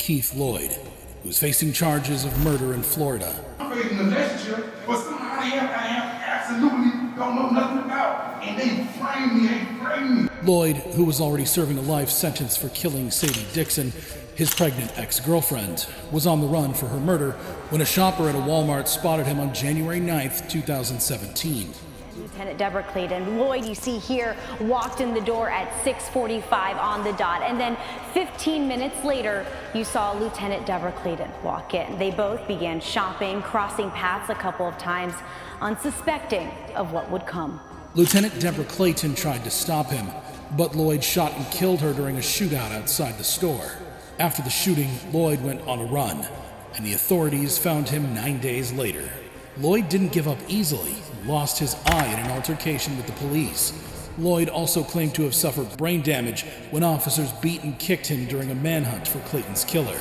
Keith Lloyd, who is facing charges of murder in Florida. I'm facing a relationship, but somehow I have absolutely don't know nothing about, and they frame me. Lloyd, who was already serving a life sentence for killing Sadie Dixon, his pregnant ex-girlfriend, was on the run for her murder when a shopper at a Walmart spotted him on January 9th, 2017. Lieutenant Deborah Clayton. Lloyd, you see here, walked in the door at 6:45 on the dot, and then 15 minutes later, you saw Lieutenant Deborah Clayton walk in. They both began shopping, crossing paths a couple of times, unsuspecting of what would come. Lieutenant Deborah Clayton tried to stop him, but Lloyd shot and killed her during a shootout outside the store. After the shooting, Lloyd went on a run, and the authorities found him 9 days later. Lloyd didn't give up easily and lost his eye in an altercation with the police. Lloyd also claimed to have suffered brain damage when officers beat and kicked him during a manhunt for Clayton's killer.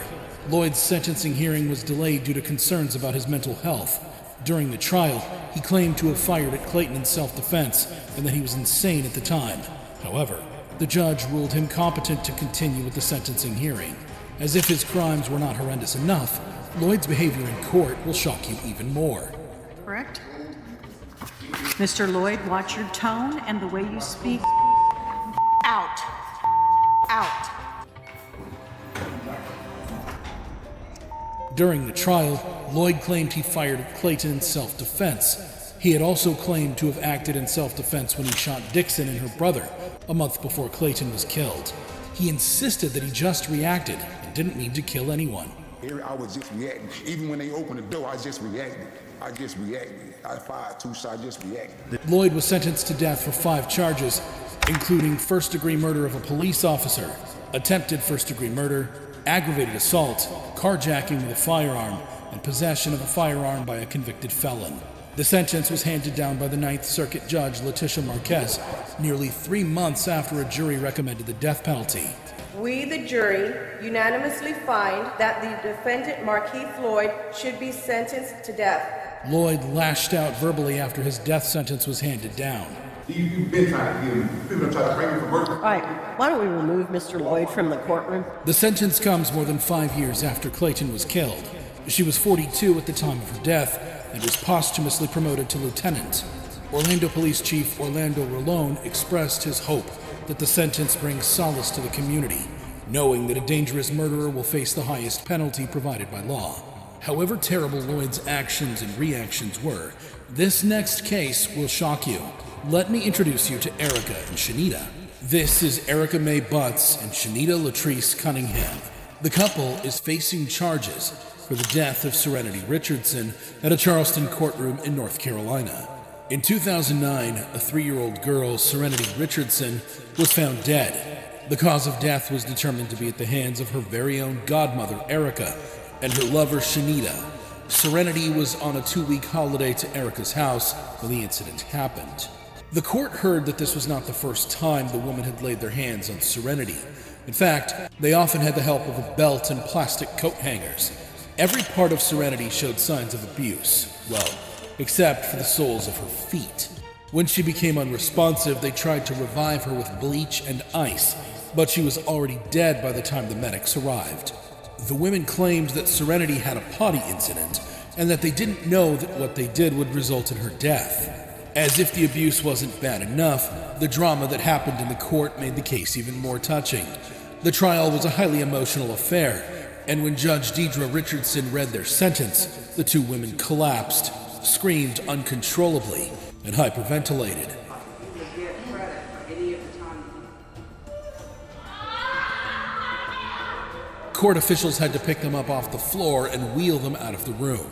Lloyd's sentencing hearing was delayed due to concerns about his mental health. During the trial, he claimed to have fired at Clayton in self-defense and that he was insane at the time. However, the judge ruled him competent to continue with the sentencing hearing. As if his crimes were not horrendous enough, Lloyd's behavior in court will shock you even more. Correct? Mr. Lloyd, watch your tone and the way you speak. Out. Out. During the trial, Lloyd claimed he fired at Clayton in self-defense. He had also claimed to have acted in self-defense when he shot Dixon and her brother a month before Clayton was killed. He insisted that he just reacted and didn't mean to kill anyone. I was just reacting. Even when they opened the door, I just reacted. I fired 2 shots, I just reacted. Lloyd was sentenced to death for 5 charges, including first-degree murder of a police officer, attempted first-degree murder, aggravated assault, carjacking with a firearm, and possession of a firearm by a convicted felon. The sentence was handed down by the Ninth Circuit Judge Letitia Marquez nearly 3 months after a jury recommended the death penalty. We, the jury, unanimously find that the defendant, Markeith Lloyd, should be sentenced to death. Lloyd lashed out verbally after his death sentence was handed down. You've been trying to kill me. People try to bring me for murder. All right, why don't we remove Mr. Lloyd from the courtroom? The sentence comes more than 5 years after Clayton was killed. She was 42 at the time of her death and was posthumously promoted to lieutenant. Orlando Police Chief Orlando Rolone expressed his hope that the sentence brings solace to the community, knowing that a dangerous murderer will face the highest penalty provided by law. However terrible Lloyd's actions and reactions were, this next case will shock you. Let me introduce you to Erica and Shanita. This is Erica Mae Butts and Shanita Latrice Cunningham. The couple is facing charges for the death of Serenity Richardson at a Charleston courtroom in North Carolina. In 2009, a 3-year-old girl, Serenity Richardson, was found dead. The cause of death was determined to be at the hands of her very own godmother, Erica, and her lover, Shanita. Serenity was on a 2-week holiday to Erica's house when the incident happened. The court heard that this was not the first time the woman had laid their hands on Serenity. In fact, they often had the help of a belt and plastic coat hangers. Every part of Serenity showed signs of abuse, well, except for the soles of her feet. When she became unresponsive, they tried to revive her with bleach and ice, but she was already dead by the time the medics arrived. The women claimed that Serenity had a potty incident, and that they didn't know that what they did would result in her death. As if the abuse wasn't bad enough, the drama that happened in the court made the case even more touching. The trial was a highly emotional affair, and when Judge Deidre Richardson read their sentence, the 2 women collapsed, screamed uncontrollably, and hyperventilated. Court officials had to pick them up off the floor and wheel them out of the room.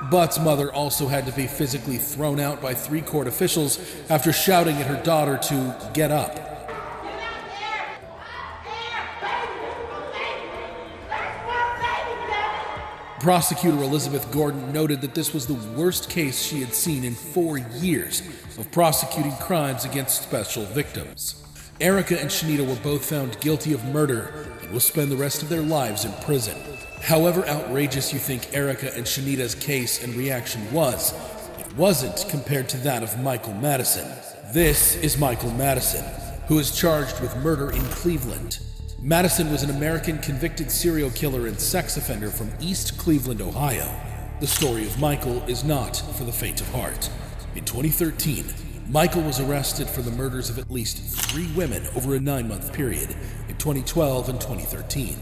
Butt's mother also had to be physically thrown out by 3 court officials after shouting at her daughter to get up. Prosecutor Elizabeth Gordon noted that this was the worst case she had seen in 4 years of prosecuting crimes against special victims. Erica and Shanita were both found guilty of murder and will spend the rest of their lives in prison. However outrageous you think Erica and Shanita's case and reaction was, it wasn't compared to that of Michael Madison. This is Michael Madison, who is charged with murder in Cleveland. Madison was an American convicted serial killer and sex offender from East Cleveland, Ohio. The story of Michael is not for the faint of heart. In 2013, Michael was arrested for the murders of at least 3 women over a 9-month period in 2012 and 2013.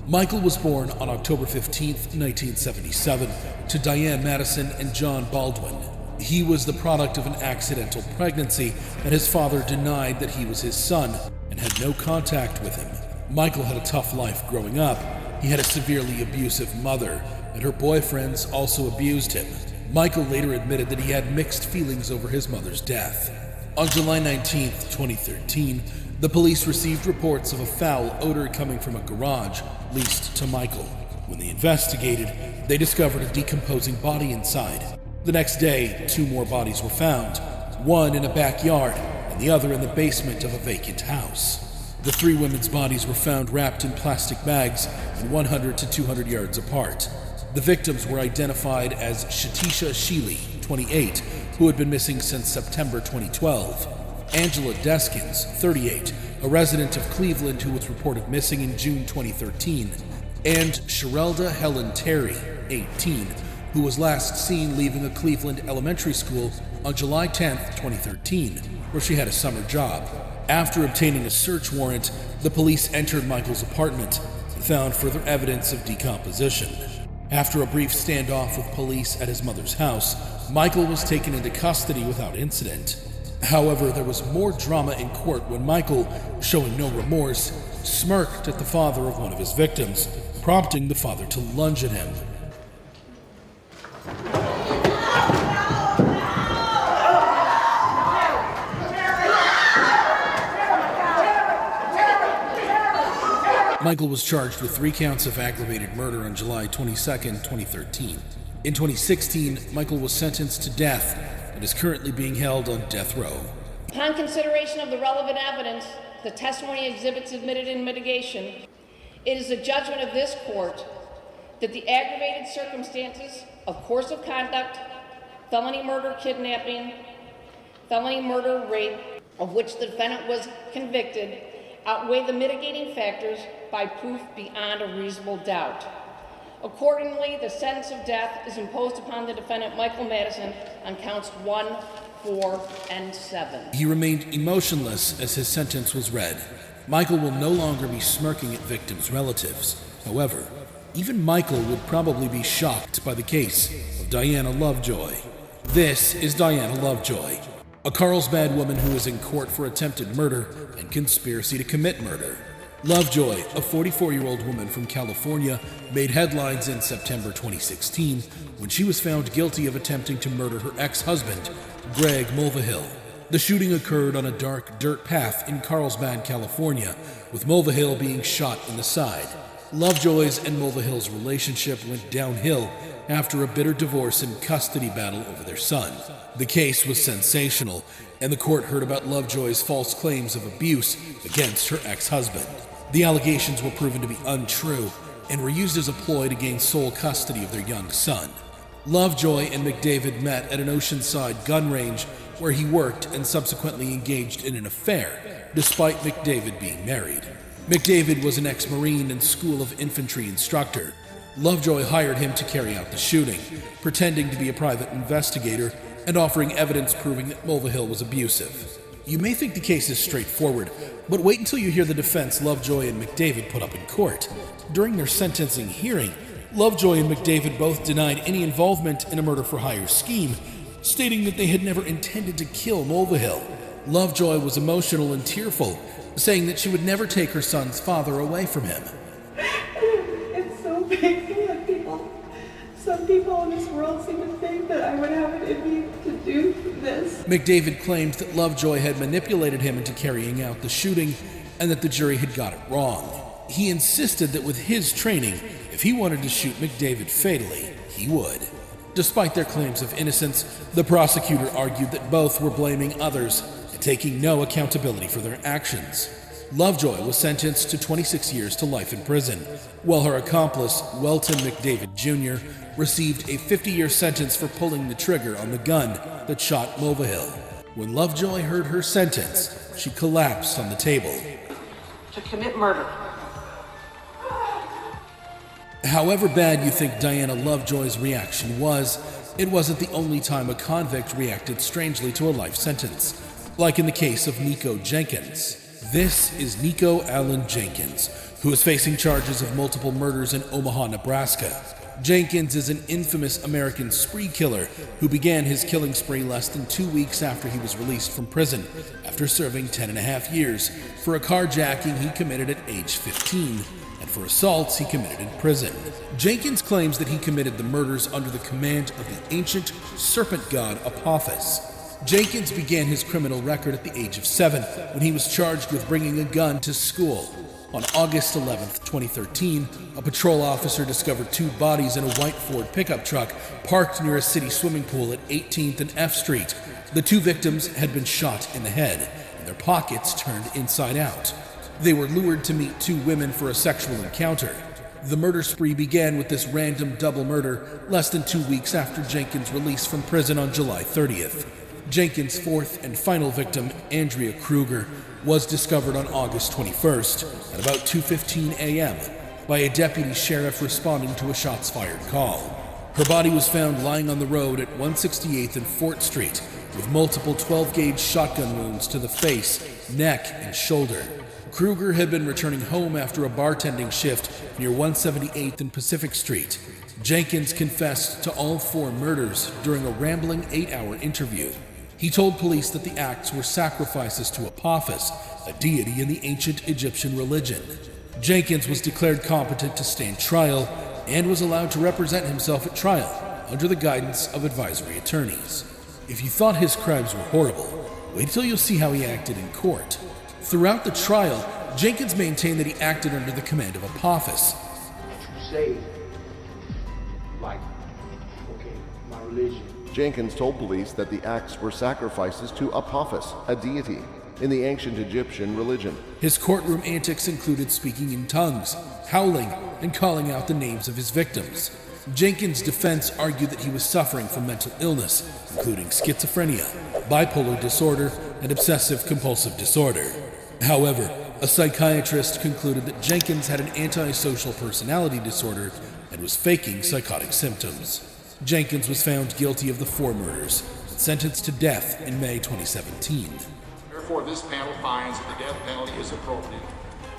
Michael was born on October 15, 1977, to Diane Madison and John Baldwin. He was the product of an accidental pregnancy, and his father denied that he was his son and had no contact with him. Michael had a tough life growing up. He had a severely abusive mother, and her boyfriends also abused him. Michael later admitted that he had mixed feelings over his mother's death. On July 19, 2013, the police received reports of a foul odor coming from a garage leased to Michael. When they investigated, they discovered a decomposing body inside. The next day, 2 more bodies were found, one in a backyard and the other in the basement of a vacant house. The 3 women's bodies were found wrapped in plastic bags and 100 to 200 yards apart. The victims were identified as Shatisha Sheely, 28, who had been missing since September 2012, Angela Deskins, 38, a resident of Cleveland who was reported missing in June 2013, and Sherelda Helen Terry, 18, who was last seen leaving a Cleveland elementary school on July 10, 2013, where she had a summer job. After obtaining a search warrant, the police entered Michael's apartment and found further evidence of decomposition. After a brief standoff with police at his mother's house, Michael was taken into custody without incident. However, there was more drama in court when Michael, showing no remorse, smirked at the father of one of his victims, prompting the father to lunge at him. Michael was charged with 3 counts of aggravated murder on July 22, 2013. In 2016, Michael was sentenced to death and is currently being held on death row. Upon consideration of the relevant evidence, the testimony exhibits admitted in mitigation, it is the judgment of this court that the aggravated circumstances of course of conduct, felony murder kidnapping, felony murder rape, of which the defendant was convicted, outweigh the mitigating factors by proof beyond a reasonable doubt. Accordingly, the sentence of death is imposed upon the defendant Michael Madison on counts 1, 4, and 7. He remained emotionless as his sentence was read. Michael will no longer be smirking at victims' relatives. However, even Michael would probably be shocked by the case of Diana Lovejoy. This is Diana Lovejoy, a Carlsbad woman who is in court for attempted murder and conspiracy to commit murder. Lovejoy, a 44-year-old woman from California, made headlines in September 2016 when she was found guilty of attempting to murder her ex-husband, Greg Mulvihill. The shooting occurred on a dark dirt path in Carlsbad, California, with Mulvihill being shot in the side. Lovejoy's and Mulvihill's relationship went downhill after a bitter divorce and custody battle over their son. The case was sensational, and the court heard about Lovejoy's false claims of abuse against her ex-husband. The allegations were proven to be untrue and were used as a ploy to gain sole custody of their young son. Lovejoy and McDavid met at an Oceanside gun range where he worked and subsequently engaged in an affair, despite McDavid being married. McDavid was an ex-Marine and School of Infantry instructor. Lovejoy hired him to carry out the shooting, pretending to be a private investigator and offering evidence proving that Mulvihill was abusive. You may think the case is straightforward, but wait until you hear the defense Lovejoy and McDavid put up in court. During their sentencing hearing, Lovejoy and McDavid both denied any involvement in a murder-for-hire scheme, stating that they had never intended to kill Mulvihill. Lovejoy was emotional and tearful, saying that she would never take her son's father away from him. It's so painful that some people in this world seem to think that I would have it in me to do this. McDavid claimed that Lovejoy had manipulated him into carrying out the shooting and that the jury had got it wrong. He insisted that with his training, if he wanted to shoot McDavid fatally, he would. Despite their claims of innocence, the prosecutor argued that both were blaming others and taking no accountability for their actions. Lovejoy was sentenced to 26 years to life in prison, while her accomplice, Welton McDavid Jr., received a 50-year sentence for pulling the trigger on the gun that shot Mulvihill. When Lovejoy heard her sentence, she collapsed on the table. To commit murder. However bad you think Diana Lovejoy's reaction was, it wasn't the only time a convict reacted strangely to a life sentence, like in the case of Nico Jenkins. This is Nico Allen Jenkins, who is facing charges of multiple murders in Omaha, Nebraska. Jenkins is an infamous American spree killer who began his killing spree less than 2 weeks after he was released from prison, after serving 10.5 years for a carjacking he committed at age 15, and for assaults he committed in prison. Jenkins claims that he committed the murders under the command of the ancient serpent god Apophis. Jenkins began his criminal record at the age of 7 when he was charged with bringing a gun to school. On August 11, 2013, a patrol officer discovered 2 bodies in a white Ford pickup truck parked near a city swimming pool at 18th and F Street. The 2 victims had been shot in the head, and their pockets turned inside out. They were lured to meet 2 women for a sexual encounter. The murder spree began with this random double murder less than 2 weeks after Jenkins' release from prison on July 30th. Jenkins' 4th and final victim, Andrea Kruger, was discovered on August 21st at about 2:15 a.m. by a deputy sheriff responding to a shots fired call. Her body was found lying on the road at 168th and Fort Street with multiple 12-gauge shotgun wounds to the face, neck, and shoulder. Kruger had been returning home after a bartending shift near 178th and Pacific Street. Jenkins confessed to all 4 murders during a rambling 8-hour interview. He told police that the acts were sacrifices to Apophis, a deity in the ancient Egyptian religion. Jenkins was declared competent to stand trial and was allowed to represent himself at trial under the guidance of advisory attorneys. If you thought his crimes were horrible, wait till you'll see how he acted in court. Throughout the trial, Jenkins maintained that he acted under the command of Apophis. You say, like, okay, my religion. Jenkins told police that the acts were sacrifices to Apophis, a deity in the ancient Egyptian religion. His courtroom antics included speaking in tongues, howling, and calling out the names of his victims. Jenkins' defense argued that he was suffering from mental illness, including schizophrenia, bipolar disorder, and obsessive-compulsive disorder. However, a psychiatrist concluded that Jenkins had an antisocial personality disorder and was faking psychotic symptoms. Jenkins was found guilty of the 4 murders and sentenced to death in May 2017. Therefore, this panel finds that the death penalty is appropriate,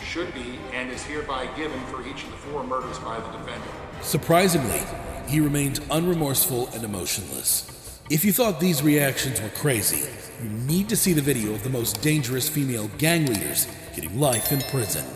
should be, and is hereby given for each of the 4 murders by the defendant. Surprisingly, he remained unremorseful and emotionless. If you thought these reactions were crazy, you need to see the video of the most dangerous female gang leaders getting life in prison.